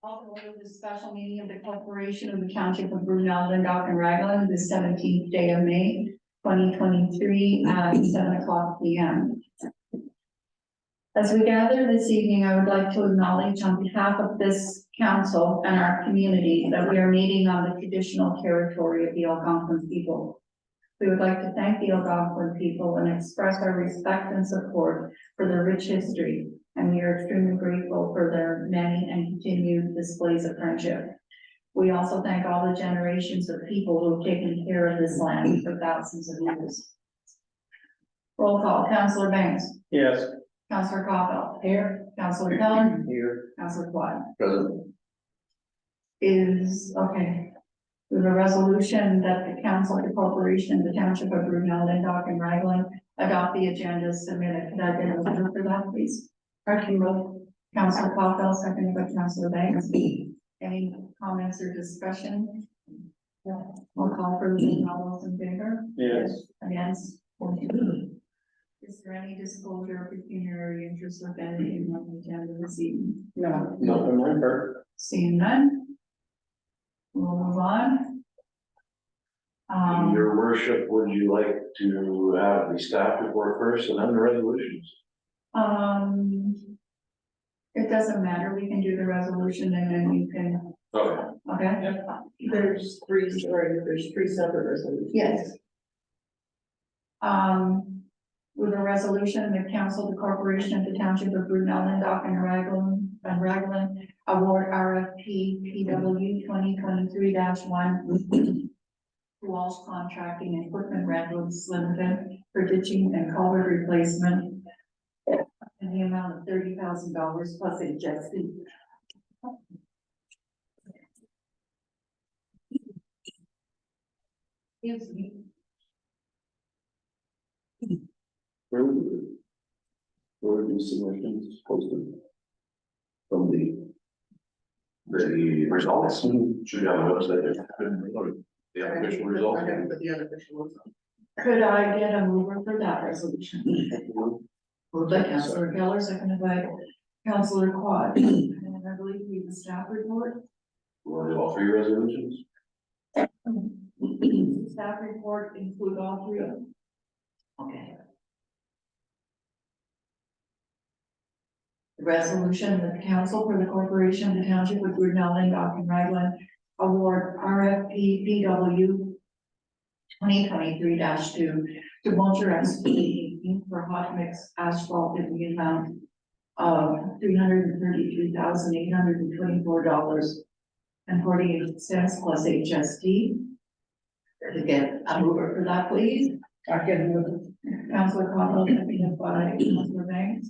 Also, the special meeting of the corporation of the township of Brunel, Dundalk and Raglan, the 17th day of May, 2023 at 7:00 p.m. As we gather this evening, I would like to acknowledge on behalf of this council and our community that we are meeting on the traditional territory of the Algonquin people. We would like to thank the Algonquin people and express our respect and support for their rich history, and we are extremely grateful for their many and continued displays of friendship. We also thank all the generations of people who have taken care of this land for thousands of years. Roll call, Councillor Banks. Yes. Councillor Caulfield. Here. Councillor Keller. Here. Councillor Quad. Present. Is, okay. With a resolution that the council, the corporation, the township of Brunel, Dundalk and Raglan adopt the agenda submitted. Could I get a motion for that, please? Councillor Caulfield, seconded by Councillor Banks. Any comments or discussion? No. We'll call for the vote. All those in favor? Yes. Against? Is there any disclosure of pecuniary interest or anything on the agenda this evening? No. Not on my part. Seeing none. We'll move on. Your worship, would you like to have the staff report first and then the resolutions? It doesn't matter, we can do the resolution and then you can, Okay. okay? There's three separate resolutions. Yes. With a resolution, the council, the corporation of the township of Brunel, Dundalk and Raglan award RFP PW 2023-1 to Walsh Contracting and Equipment Rentals Limited for ditching and culvert replacement in the amount of $30,000 plus HST. Excuse me. Where are these submissions posted? From the results, should be on the website. The official results. I haven't put the unofficial ones on. Could I get a mover for that resolution? Moved by Councillor Keller, seconded by Councillor Quad. And I believe we have the staff report. You want to do all three resolutions? Staff report include all three of them. Okay. The resolution that the council for the corporation of the township of Brunel, Dundalk and Raglan award RFP PW 2023-2 to Mulcher Excavating for hot mix asphalt in the amount of $333,824.48 plus HST. To get a mover for that, please. I can move Councillor Campbell, seconded by Councillor Banks.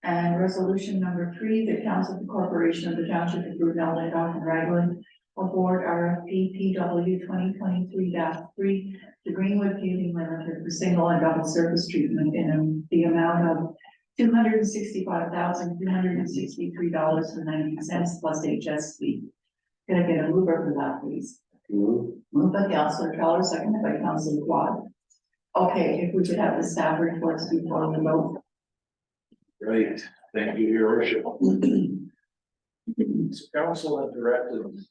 And resolution number 3, the council of the corporation of the township of Brunel, Dundalk and Raglan award RFP PW 2023-3 to Greenwood Paving Limited for single and double surface treatment in the amount of $265,363.90 plus HST. Can I get a mover for that, please? Moved by Councillor Keller, seconded by Councillor Quad. Okay, if we could have the staff reports before the vote. Right, thank you, your worship. Council has directed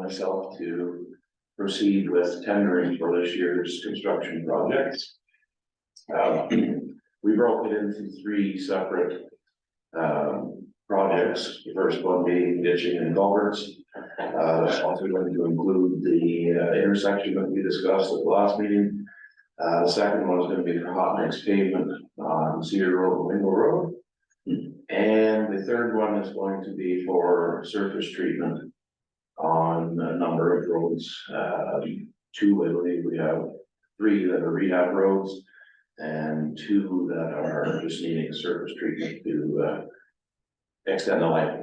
myself to proceed with tendering for this year's construction projects. We broke it into 3 separate projects. The first one being ditching and culverts. Also going to include the intersection that we discussed at the last meeting. The second one is going to be for hot mix pavement on Cedar Road and Wingle Road. And the third one is going to be for surface treatment on a number of roads. 2, I believe we have 3 that are rehab roads and 2 that are just needing surface treatment to extend the life.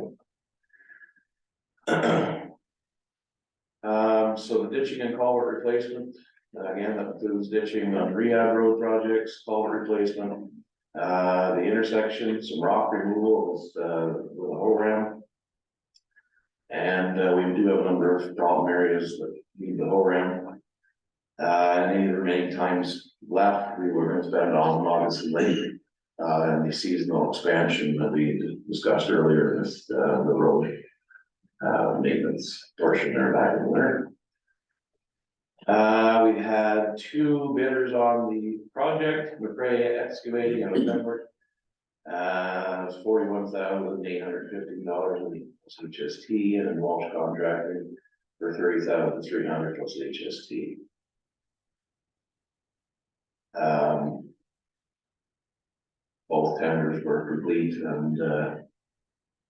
So the ditching and culvert replacement, again, that includes ditching on rehab road projects, culvert replacement, the intersection, some rock removals with a whole ram. And we do have a number of problem areas that need the whole ram. And any remaining times left, we were going to spend on August Lake. and the seasonal expansion that we discussed earlier, with, the road, maintenance portion there back in winter. We had two bidders on the project, McRae Excavating out of Pembroke. It was $41,850 with HST, and then Walsh Contracting for $30,300 plus HST. Both tenders were complete, and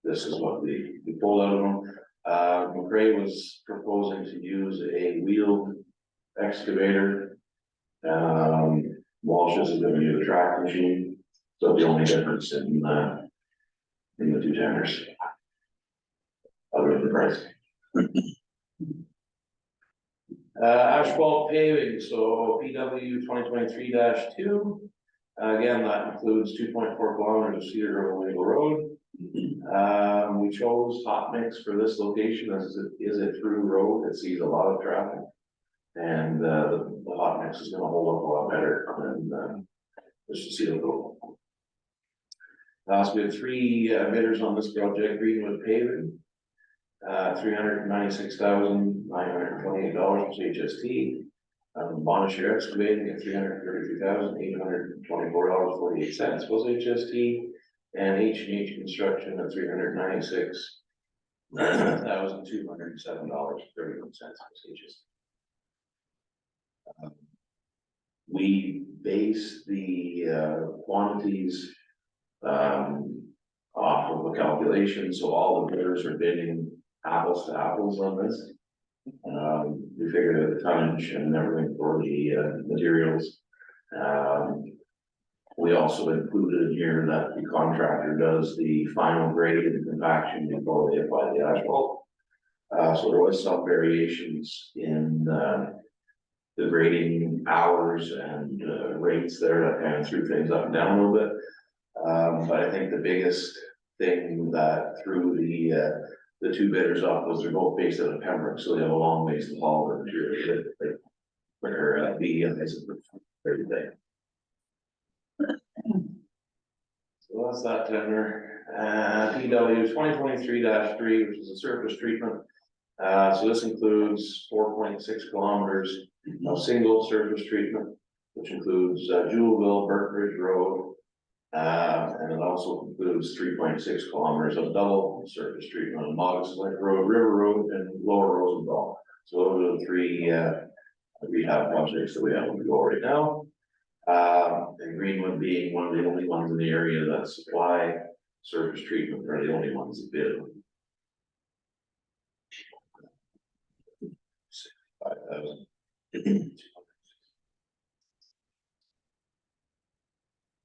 this is what we pulled out of them. McRae was proposing to use a wheeled excavator. Walsh's is gonna use a track machine, so the only difference in the two tenders. Other than the price. Asphalt paving, so PW 2023-2. Again, that includes 2.4 kilometers of Cedar Grove Wingle Road. We chose hot mix for this location as it is a through road. It sees a lot of traffic. And the hot mix is gonna hold up a lot better than just Cedar Grove. So we have three bidders on this project: Greenwood Paving, $396,928 plus HST. Monash Excavating at $333,824.48 plus HST, and H&H Construction at $396,207.31 plus HST. We base the quantities off of a calculation, so all the bidders are bidding apples to apples on this. We figured out the tonnage and everything for the materials. We also included here that the contractor does the final grade and compaction before they apply the asphalt. So there was some variations in the grading hours and rates there that kind of threw things up and down a little bit. But I think the biggest thing that threw the two bidders up was they're both based out of Pembroke, so they have a long ways to haul their material. They're everything. So that's that tender. PW 2023-3, which is a surface treatment. So this includes 4.6 kilometers of single surface treatment, which includes Jewelville, Burkridge Road. And it also includes 3.6 kilometers of double surface treatment on Moggs Lake Road, River Road, and Lower Rosenthal. So those are the three rehab projects that we have on the go right now. And Greenwood being one of the only ones in the area that supply surface treatment, are the only ones that bid. 5,000.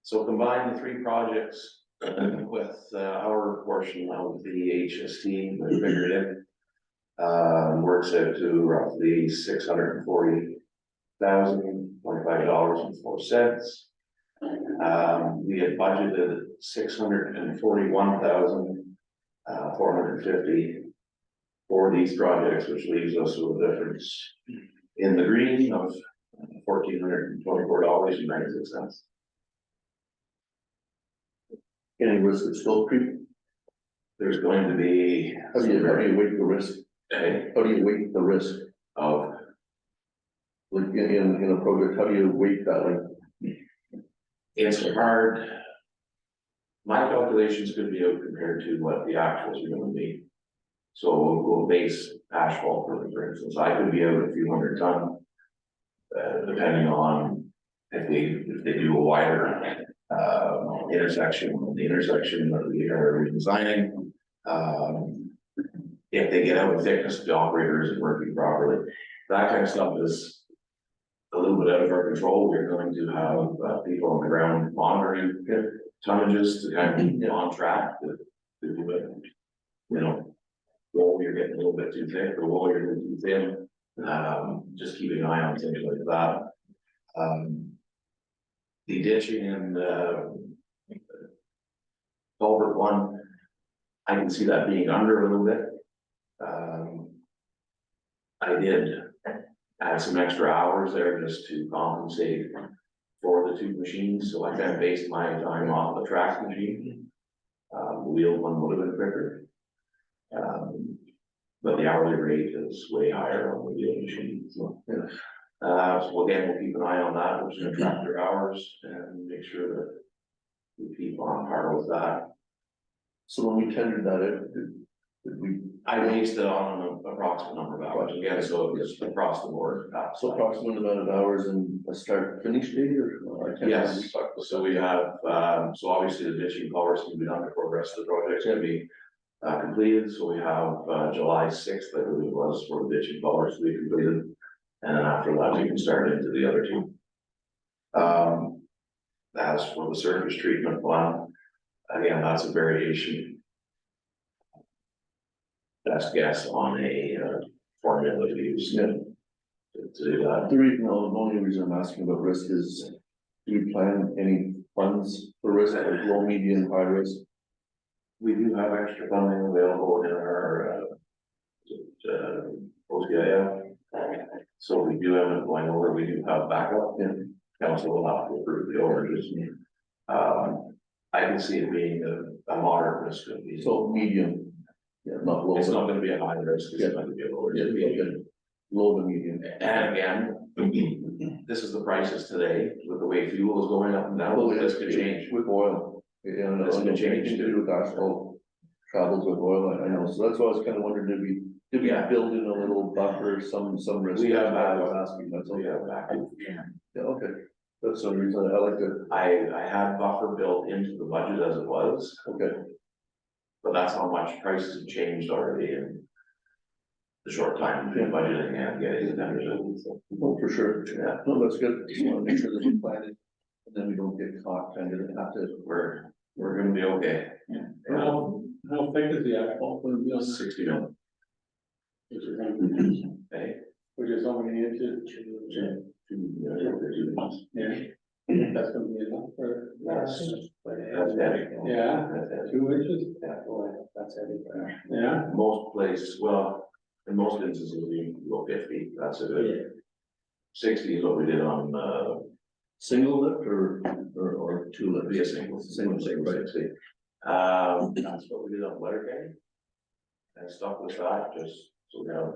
So combine the three projects with our portion of the HST that we figured in. Works out to roughly $640,025.04. We had budgeted $641,450 for these projects, which leaves us with a difference in the green of $1,424.96. Any risk of slope creep? There's going to be. How do you weight the risk? How do you weight the risk Of, like in a project? How do you weight that? Like, it's hard. My calculations could be out compared to what the actuals are gonna be. So we'll base asphalt for instance, I could be out a few hundred ton. Depending on if they do a wider intersection, the intersection that we are designing. If they get out of thickness, the operator isn't working properly. That kind of stuff is a little bit out of our control. We're going to have people on the ground monitoring tonnages to kind of keep them on track to do it. You know, wall you're getting a little bit too thick, or wall you're getting too thin. Just keeping an eye on things like that. The ditching and culvert one, I can see that being under a little bit. I did add some extra hours there just to compensate for the the two machines, so I kind of based my time off the track machine. The wheel one would have been quicker. But the hourly rate is way higher on the wheel machine, so. So again, we'll keep an eye on that, we're just gonna track their hours and make sure that we keep on par with that. So when we tendered that, did we, I based it on an approximate number of hours, again, so it's across the board. so approximate amount of hours and a start finish date or? I can't remember. Yes, We talked about so that. we have, so obviously the ditching culverts can be done before the rest of the project's gonna be completed, so we have July 6th, I believe it was, for the ditching culverts to be completed. And then after that, we can start into the other two. As for the surface treatment plan, again, that's a variation. Best guess on a formula to use. Yeah. To do that. The only reason I'm asking about risk is, do we plan any funds for risk, like low, medium, high risk? We do have extra funding available in our OCIF. So we do have it going over, we do have backup, and council will have to approve the overages. I can see it being a moderate risk of these. So medium, yeah, not low. It's but- not gonna be a high risk, it's Yeah. going to be a low risk. Yeah, okay. Low to medium. And again, this is the prices today, with the way fuel is going up and down, Well, this could change. with oil. Yeah, and This could change anything to do with asphalt travels with oil, I know, so that's why I was kind of wondering, did we Yeah. build in a little buffer, some risk? We have I that. was asking, that's all. So yeah, backup. Yeah, okay, that's the reason I like to, I had buffer built into the budget as it was, okay, but that's how much prices have changed already in the short time between budgeting and getting the numbers in, so, oh, for sure, yeah, no, that's good, just want to make sure that we plan it, and then we don't get caught, kind of have to. we're gonna be okay. How thick is the asphalt gonna be on this? 60 mil, Which is how many- okay? which is how many inches? Yeah, that's gonna be enough for, That's heavy. yeah, That's heavy. 2 inches, Yeah, that's heavy. yeah. Most places, well, in most instances, we go 50, that's a good. 60 is what we did on, Single lift or two lift? be a single, Single, right. 60. That's what we did on Letterkenny. And stuff with that, just so we have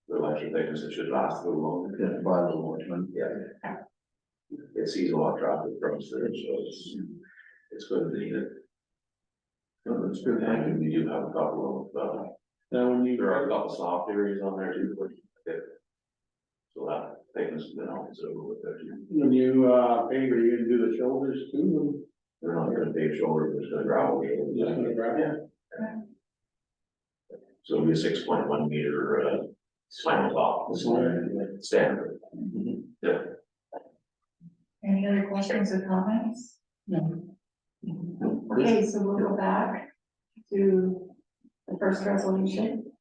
the electric thickness, it should last a little longer. Yeah, buy a little more time. Yeah. It sees a lot of traffic from there, so it's good to need it. No, that's good, thank you. And we do have a couple of, Now, when you, there are a couple soft areas on there too, but, so that thickness has been on considerable with there too. when you, pave, are you gonna do the shoulders too? They're not gonna pave shoulder, they're just gonna gravel. Just gonna gravel? So it'll be a 6.1 meter, final top, standard. Yeah. Any other questions or comments? No. Okay, so we'll go back to the first resolution.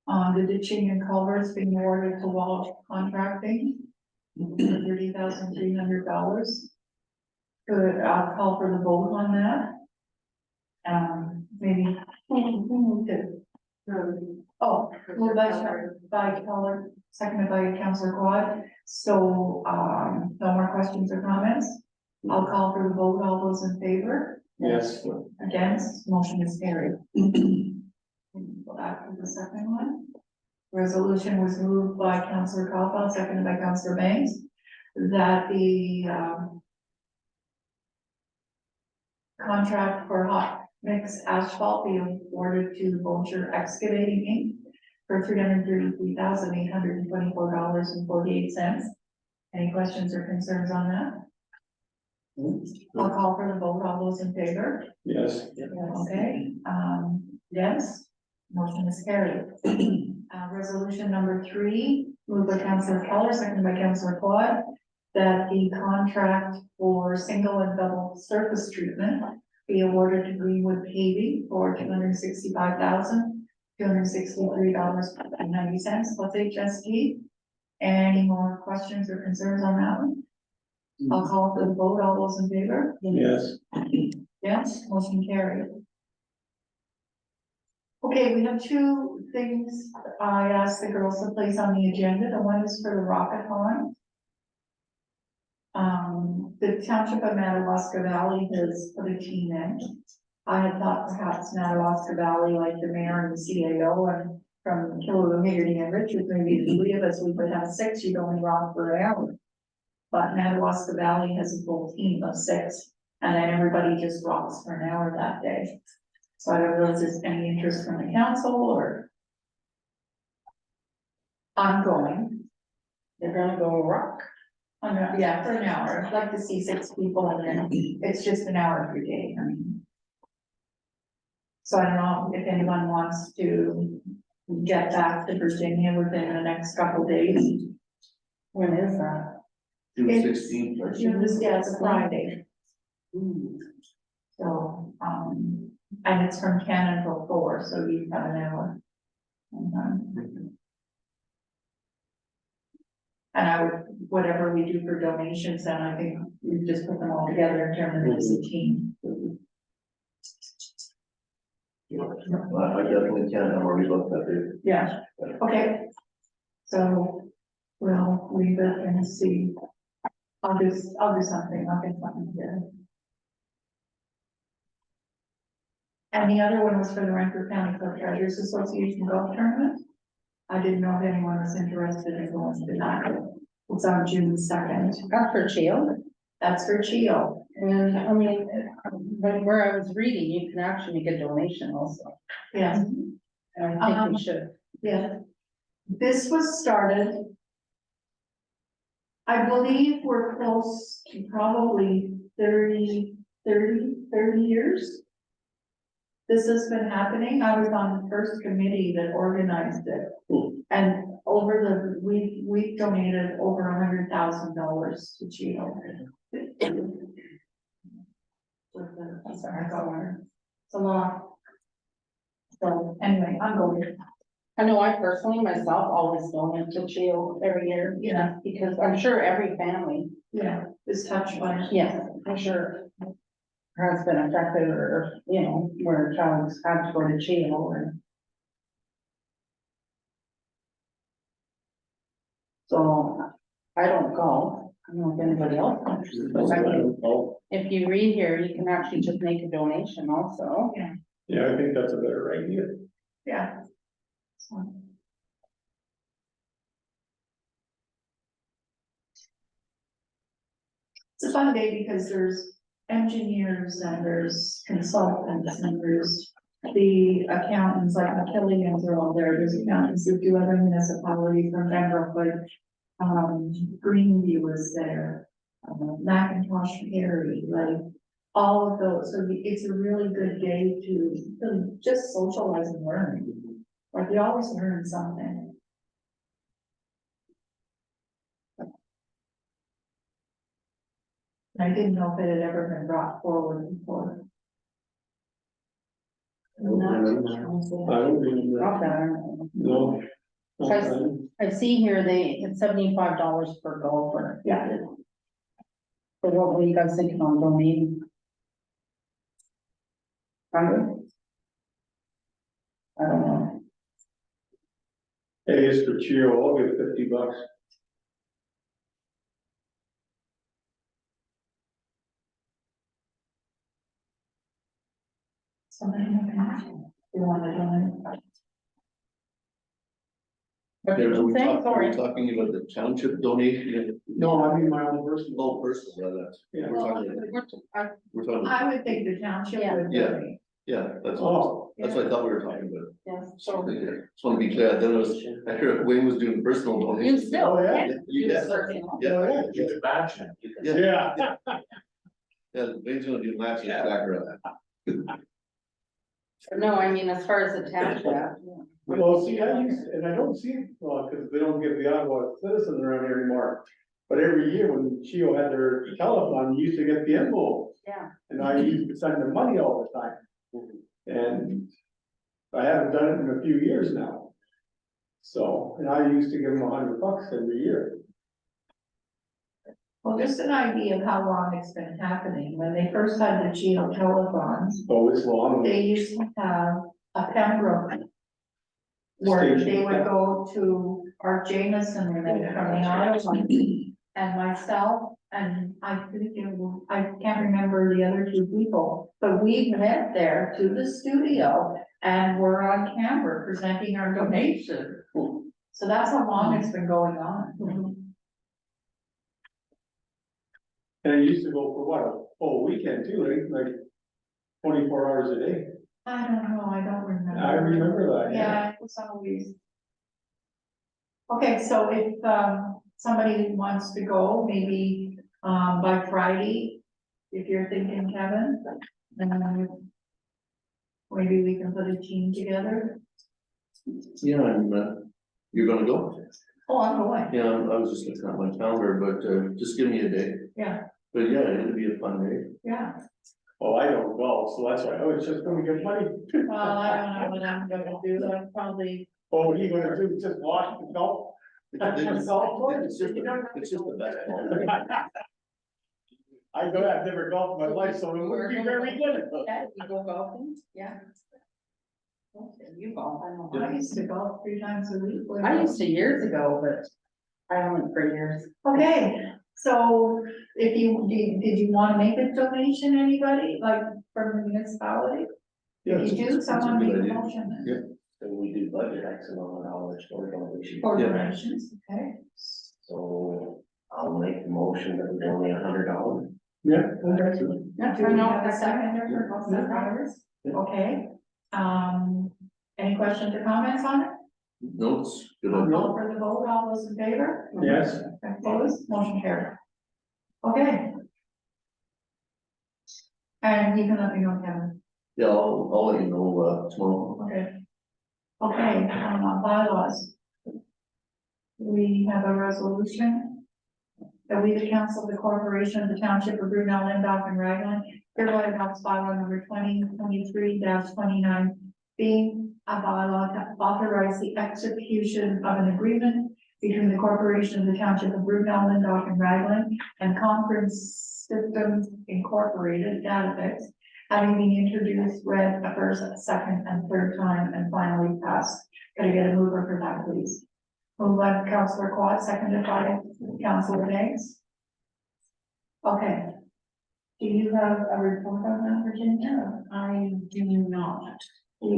On the ditching and culverts being awarded to Walsh Contracting for $30,300. Could call for the vote on that? Maybe, who moved it? Oh, moved by Keller, seconded by Councillor Quad. So, no more questions or comments? I'll call for the vote. All those in favor? Yes. Against, motion is carried. Go back to the second one. Resolution was moved by Councillor Cawthon, seconded by Councillor Banks, that the, contract for hot mix asphalt be awarded to Vulture Excavating Inc. for $333,824.48. Any questions or concerns on that? I'll call for the vote. All those in favor? Yes. Okay, yes, motion is carried. Resolution number 3, moved by Councillor Keller, seconded by Councillor Quad, that the contract for single and double surface treatment be awarded to Greenwood Paving for $265,263.90 plus HST. Any more questions or concerns on that one? I'll call for the vote. All those in favor? Yes. Yes, motion carried. Okay, we have two things I asked the girls to place on the agenda. The one is for the Rockathon. The Township of Madawaska Valley has put a team in. I had thought perhaps Madawaska Valley, like the mayor and the CAO and from Killaloo, Haggerty and Richards, maybe the three of us, we could have six, you'd only run for an hour. But Madawaska Valley has a full team of six, and then everybody just rocks for an hour that day. So I don't know if there's any interest from the council or. I'm going. They're gonna go rock. Yeah, for an hour. I'd like to see six people and then it's just an hour every day. I mean. So I don't know if anyone wants to get back to Virginia within the next couple days. When is that? June It's- 16th, right? Yeah, it's a Friday. So, and it's from 10 until 4, so you have an hour. And I would, whatever we do for donations, then I think we just put them all together in terms of as a team. I definitely can, I'm already looked at it. Yeah, okay. So we'll leave it and see. I'll do something, I'll get something here. And the other one was for the Rankin County Clerk Treasurers Association golf tournament. I didn't know if anyone was interested in going to that. It's on June 2nd. That's for Chio. That's for Chio. And I mean, but where I was reading, you can actually make a donation also. Yes, And I think we should. yeah. This was started. I believe we're close to probably 30 years. This has been happening. I was on the first committee that organized it. And over we've donated over $100,000 to Chio. Sorry, I got one. It's a lot. So anyway, I'm going. I know I personally myself always donate to Chio every year. Yeah. Because I'm sure every family, Yeah, is touched by it. yes, I'm sure. Has been affected or, you know, where a child's had to go to Chio or. So I don't go, I don't know if anybody else. does. I mean, Oh, if you read here, you can actually just make a donation also. yeah, I think that's a better idea. Yeah. So. It's a fun day because there's engineers and there's consultants and there's the accountants, like the Killians are all there. There's accountants who do other municipalities from Pembroke, Greenview is there. Macintosh Perry, like all of those. So it's a really good day to just socialize and learn. Like we always learn something. I didn't know if it had ever been brought forward before. I don't remember, Not that I don't know. no. Guys- I see here it's $75 per golfer. Yeah, So what were you guys thinking on donating? 100? I don't know. Hey, it's for Chio, I'll give $50. somebody you want to join? What Yeah, did are you we say? talking, are Sorry. we talking about the township donation? No, I mean my own personal. Oh, personal, yeah, that's, Yeah. we're talking, I would think the township Yeah. would Yeah. donate. yeah, that's, Oh, that's what I thought we were talking about. Yes. So, just want to be clear, then I heard Wayne was doing personal You donation. still, Oh, yeah. yeah. You do guys, personal. yeah, You could match it. yeah, yeah. yeah, Wayne's gonna do matching background. No, I mean, as far as the township. Well, see, and I don't see, well, because they don't give the Ottawa citizens around here anymore. But every year when Chio had their telethon, you used to get the envelope. Yeah. And I used to send them money all the time. And I haven't done it in a few years now. So, and I used to give them $100 every year. Well, just an idea of how long it's been happening. When they first had the Geo telethons, Oh, it's long. they used to have a Pembroke. Where they Station. would go to Art Jameson from the auto, and myself, and I think I can't remember the other two people, but we went there to the studio and we're on camera presenting our donation. So that's how long it's been going on. And it used to go for what, a whole weekend too, right? Like 24 hours a day. I don't know, I don't remember. I remember that, yeah. Yeah, it was always. Okay, so if, somebody wants to go, maybe, by Friday, if you're thinking, Kevin, then maybe we can put a team together. Yeah, and, you're gonna go? Oh, I'm going, Yeah, I was just looking at my calendar, but, just give me a day. yeah, But yeah, it'll be a fun day. yeah. Oh, I don't golf, so that's why I was just gonna get money. Well, I don't know what I'm gonna do, I'm probably, Oh, what are you gonna do, just watch the golf? It's just the best. I go, I've never golfed in my life, so it would be very good. yeah, you go golfing, yeah. Okay, you golf, I used to golf 3 times a week. I used to years ago, but I haven't for years. Okay, so if you, did you want to make a donation, anybody, like from the municipality? If you do, someone make a motion then. Yeah. So we do budget X amount of dollars for donation. For Yeah. donations, okay? So I'll make the motion that we donate $100. Yeah. Yeah, do we have a second or $100? Okay, any questions or comments on it? Notes, good I'll idea. call for the vote, all those in favor? Yes. Opposed, motion carried. Okay. And you can let me know, Kevin. Yeah, I'll let you know, tomorrow. Okay. Okay, bylaws. We have a resolution that we, the council of the corporation of the township of Brunel, Lindop and Raglan, hereby adopts bylaw number 2023-29, being a bylaw to authorize the execution of an agreement between the corporation of the township of Brunel, Lindop and Raglan and Conference Systems Incorporated database, having been introduced, read a first, second, and third time, and finally passed. Could I get a mover for that, please? Moved by Councillor Quad, seconded by Councillor Banks. Okay. Do you have a report on that, Virginia? I do not.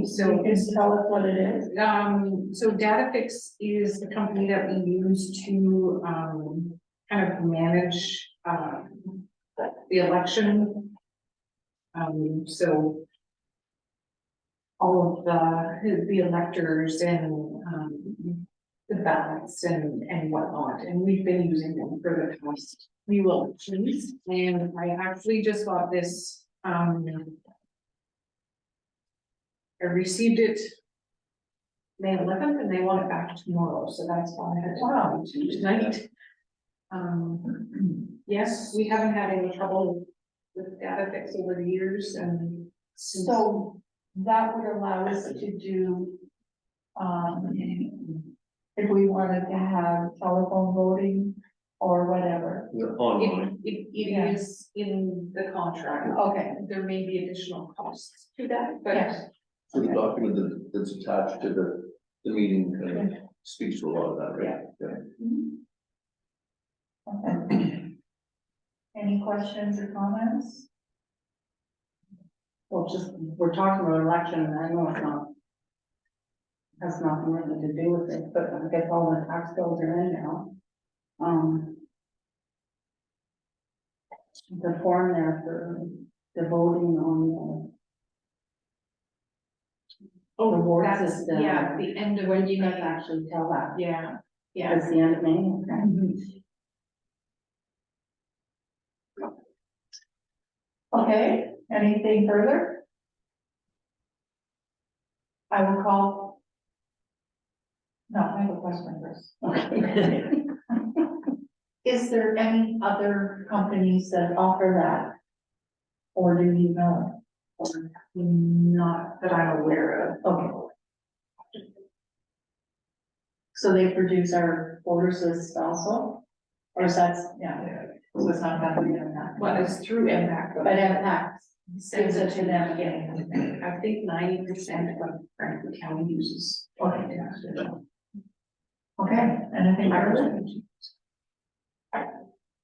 So you can tell us what it is. So Datafix is the company that we use to, kind of manage, the election. So all of the electors and, the ballots and whatnot, and we've been using them for the past few elections. And I actually just got this, I received it May 11th, and they want it back tomorrow, so that's why I had to come to tonight. Yes, we haven't had any trouble with Datafix over the years, and So that would allow us to do, if we wanted to have telephone voting or whatever. Yeah, online. it Yeah. is in the contract. Okay, There may be additional costs to that, but yes. So the document that's attached to the meeting kind of speaks to a lot of that, right? Yeah. Okay. Any questions or comments? Well, just, we're talking about election, and I know it's not. Has nothing really to do with it, but I guess all the tax bills are in now. The form there for the voting on the reward that's, system. yeah, the end of When do you May. guys actually tell that? Yeah, yeah. It's the end of May, okay. Okay, anything further? I will call. No, I have a question first. Okay. Is there any other companies that offer that? Or do you know? Not that I'm aware of. Okay. So they produce our voters list also? Or is that, yeah, so it's not that we have that. Well, it's through MPAC. But impact, Sends it to them again. I think 90% of Franklin County uses. Okay, anything further?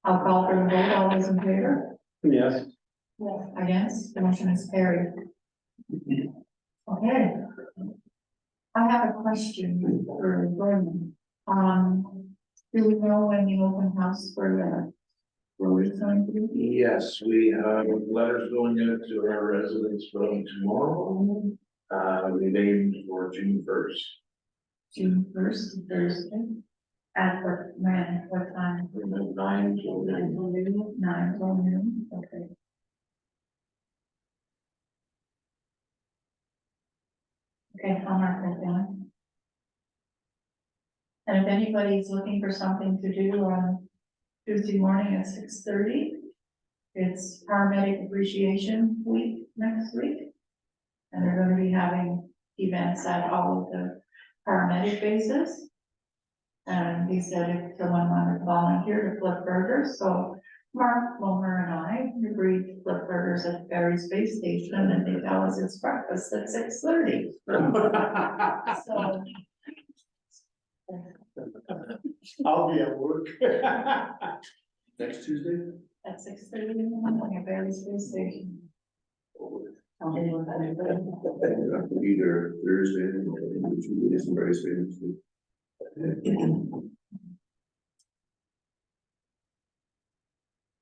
I'll call for the vote, all those in favor? Yes. Against, the motion is carried. Okay. I have a question for Vernon. Do we know when the open house for the road is going to be? Yes, we have letters going out to our residents from tomorrow. We named for June 1st. June 1st, Thursday. At what time? From 9 till 9. 9 till noon, okay. Okay, I'll mark that down. And if anybody's looking for something to do on Tuesday morning at 6:30, it's paramedic appreciation week next week. And they're gonna be having events at all of the paramedic bases. And he said if someone wanted to volunteer to flip burgers, so Mark, Wilmer and I agreed to flip burgers at Berry Space Station and they tell us it's breakfast at 6:30. So. I'll be at work. Next Tuesday? At 6:30 in the morning at Berry Space Station. I'll be with that. Either Thursday or Tuesday, some very famous.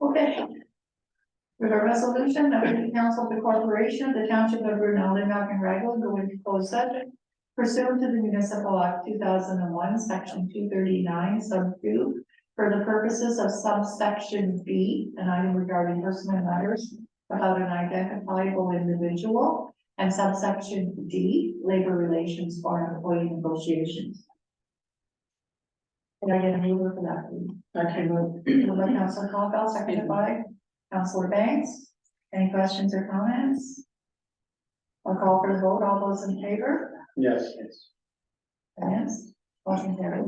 Okay. We have a resolution that the council of the corporation of the township of Brunel, Lindau and Raglan go into closed session pursuant to the municipal act 2001, section 239, sub 2, for the purposes of subsection B, an item regarding personal matters about an identifiable individual, and subsection D, labor relations or employee negotiations. Can I get a mover for that, please? I can move. Moved by Councilor Colville, seconded by Councilor Banks. Any questions or comments? I'll call for the vote. All those in favor? Yes. Yes. Motion carried.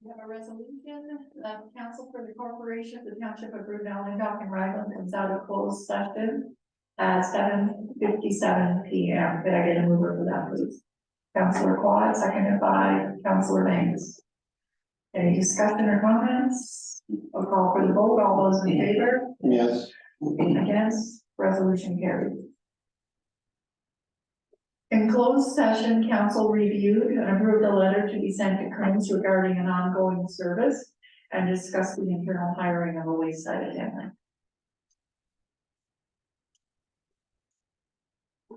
We have a resolution that the council for the corporation of the township of Brunel, Lindau and Raglan comes out of closed session at 7:57 PM. Could I get a mover for that, please? Councilor Quad, seconded by Councilor Banks. Any discussion or comments? I'll call for the vote. All those in favor? Yes. Against, resolution carried. In closed session, council reviewed and approved a letter to be sent to Kearns regarding an ongoing service and discussed the internal hiring of a wayside attendant.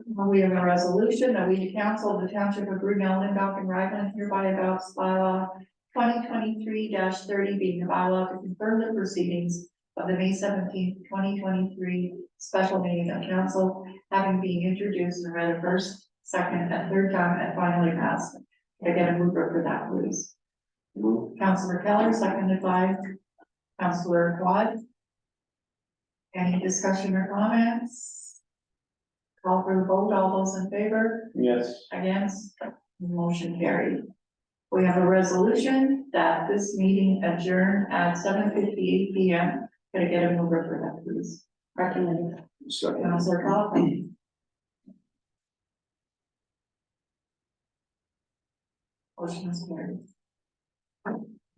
We have a resolution that we, the council of the township of Brunel, Lindau and Raglan hereby adopts bylaw 2023-30 being the bylaw to confirm the proceedings of the May 17th, 2023 special meeting of council, having been introduced and read a first, second, and third time and finally passed. Can I get a mover for that, please? Councilor Keller, seconded by Councilor Quad. Any discussion or comments? Call for the vote. All those in favor? Yes. Against, motion carried. We have a resolution that this meeting adjourned at 7:58 PM. Can I get a mover for that, please? Recommended. Second. Councilor Kaufman. Motion is carried.